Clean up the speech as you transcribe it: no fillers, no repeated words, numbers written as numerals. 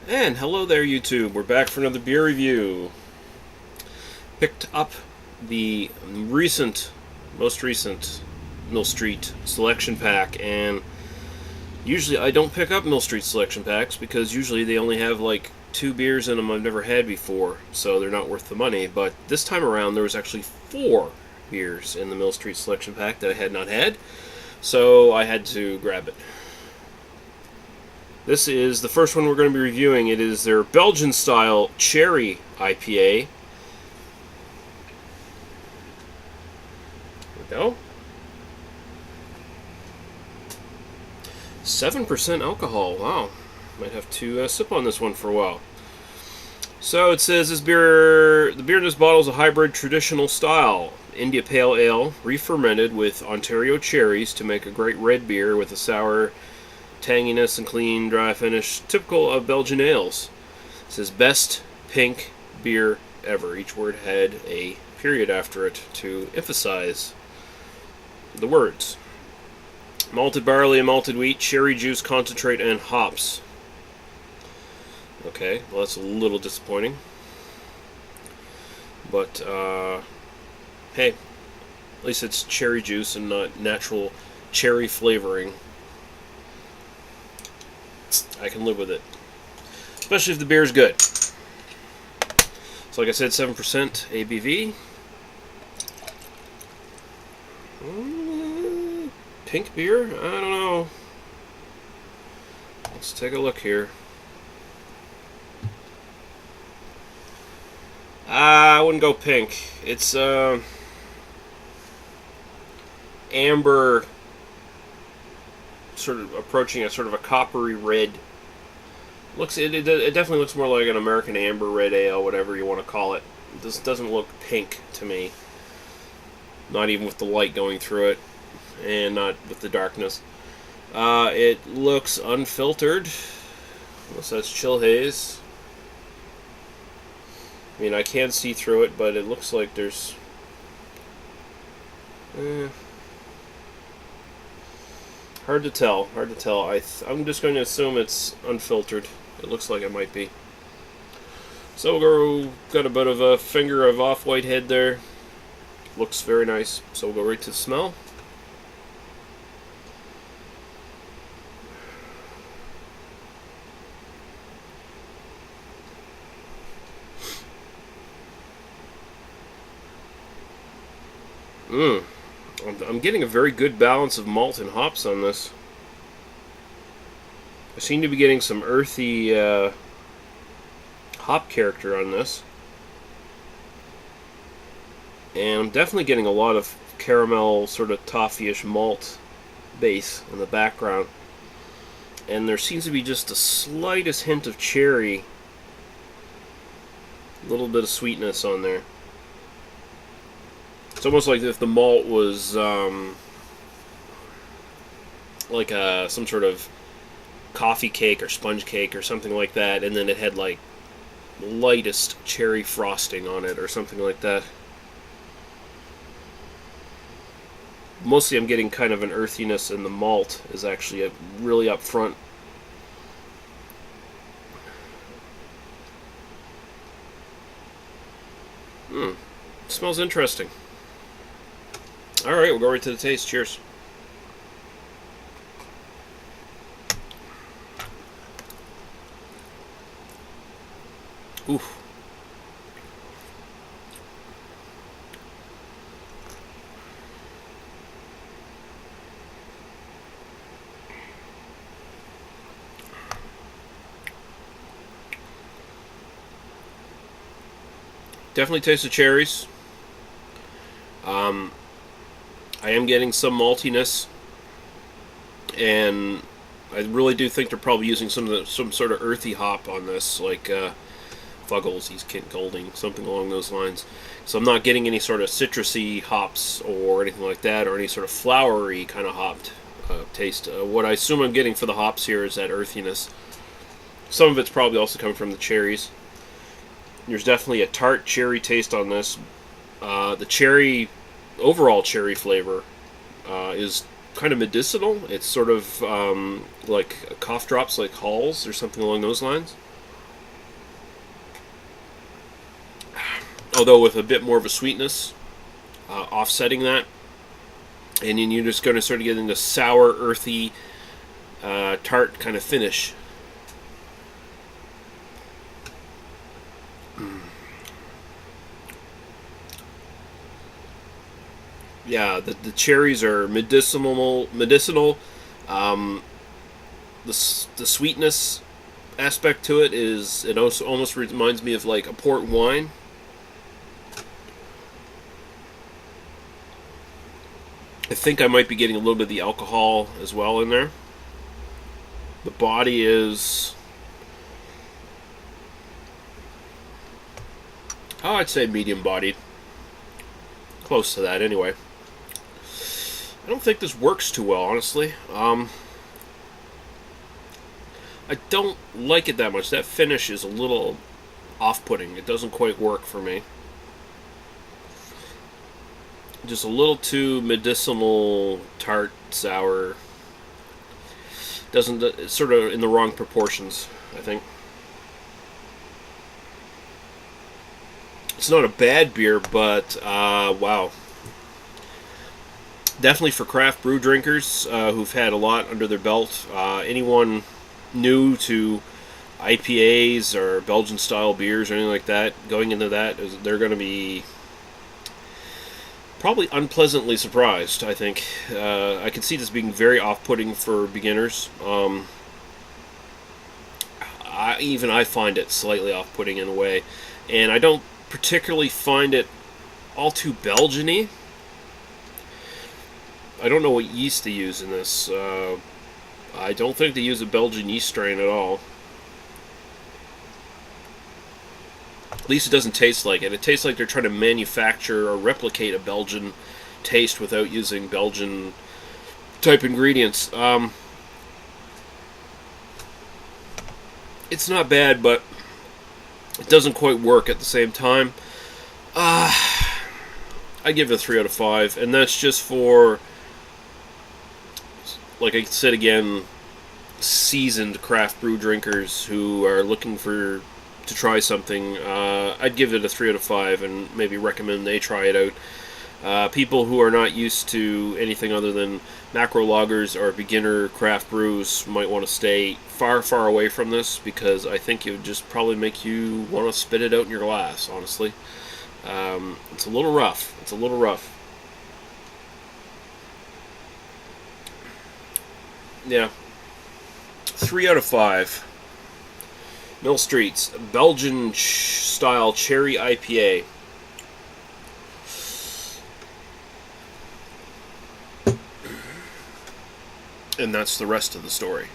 And hello there, YouTube. We're back for another beer review. Picked up the most recent Mill Street selection pack, and usually I don't pick up Mill Street selection packs because usually they only have like 2 beers in them I've never had before, so they're not worth the money. But this time around, there was actually 4 beers in the Mill Street selection pack that I had not had, so I had to grab it. This is the first one we're going to be reviewing. It is their Belgian style cherry IPA. There we go. 7% alcohol. Wow. Might have to sip on this one for a while. So it says the beer in this bottle is a hybrid traditional style India Pale Ale, re-fermented with Ontario cherries to make a great red beer with a sour tanginess and clean, dry finish, typical of Belgian ales. It says best pink beer ever. Each word had a period after it to emphasize the words. Malted barley and malted wheat, cherry juice concentrate, and hops. Okay, well that's a little disappointing. But, hey, at least it's cherry juice and not natural cherry flavoring. I can live with it. Especially if the beer is good. So like I said, 7% ABV. Pink beer? I don't know. Let's take a look here. I wouldn't go pink. It's amber, sort of approaching a sort of a coppery red. It definitely looks more like an American amber red ale, whatever you want to call it. This doesn't look pink to me. Not even with the light going through it, and not with the darkness. It looks unfiltered, unless that's chill haze. I mean, I can see through it, but it looks like there's... Hard to tell. I'm just going to assume it's unfiltered. It looks like it might be. So we'll got a bit of a finger of off-white head there. Looks very nice. So we'll go right to the smell. I'm getting a very good balance of malt and hops on this. I seem to be getting some earthy hop character on this. And I'm definitely getting a lot of caramel, sort of toffee-ish malt base in the background. And there seems to be just the slightest hint of cherry. A little bit of sweetness on there. It's almost like if the malt was like some sort of coffee cake or sponge cake or something like that, and then it had like lightest cherry frosting on it or something like that. Mostly I'm getting kind of an earthiness, and the malt is actually really up front. Smells interesting. Alright, we'll go right to the taste. Cheers. Oof. Definitely taste the cherries. I am getting some maltiness, and I really do think they're probably using some sort of earthy hop on this, like Fuggles, he's Kent Golding, something along those lines. So I'm not getting any sort of citrusy hops or anything like that, or any sort of flowery kind of hopped taste. What I assume I'm getting for the hops here is that earthiness. Some of it's probably also coming from the cherries. There's definitely a tart cherry taste on this. The overall cherry flavor is kind of medicinal. It's sort of like cough drops, like Halls or something along those lines. although with a bit more of a sweetness, offsetting that. And then you're just going to sort of get into sour, earthy, tart kind of finish. Yeah, the cherries are medicinal. The sweetness aspect to it is, it also almost reminds me of like a port wine. I think I might be getting a little bit of the alcohol as well in there. The body is, oh, I'd say medium bodied. Close to that anyway. I don't think this works too well, honestly. I don't like it that much. That finish is a little off-putting. It doesn't quite work for me. Just a little too medicinal, tart, sour. Doesn't, it's sort of in the wrong proportions, I think. It's not a bad beer, but wow. Definitely for craft brew drinkers who've had a lot under their belt. Anyone new to IPAs or Belgian style beers or anything like that, going into that, they're going to be probably unpleasantly surprised, I think. I can see this being very off-putting for beginners. I find it slightly off-putting in a way. And I don't particularly find it all too Belgian-y. I don't know what yeast they use in this. I don't think they use a Belgian yeast strain at all. At least it doesn't taste like it. It tastes like they're trying to manufacture or replicate a Belgian taste without using Belgian type ingredients. It's not bad, but it doesn't quite work at the same time. I give it a 3 out of 5, and that's just for, like I said again, seasoned craft brew drinkers who are looking to try something. I'd give it a 3 out of 5 and maybe recommend they try it out. People who are not used to anything other than macro lagers or beginner craft brews might want to stay far, far away from this, because I think it would just probably make you want to spit it out in your glass, honestly. It's a little rough. It's a little rough. Yeah. 3 out of 5. Mill Street's Belgian style cherry IPA. And that's the rest of the story.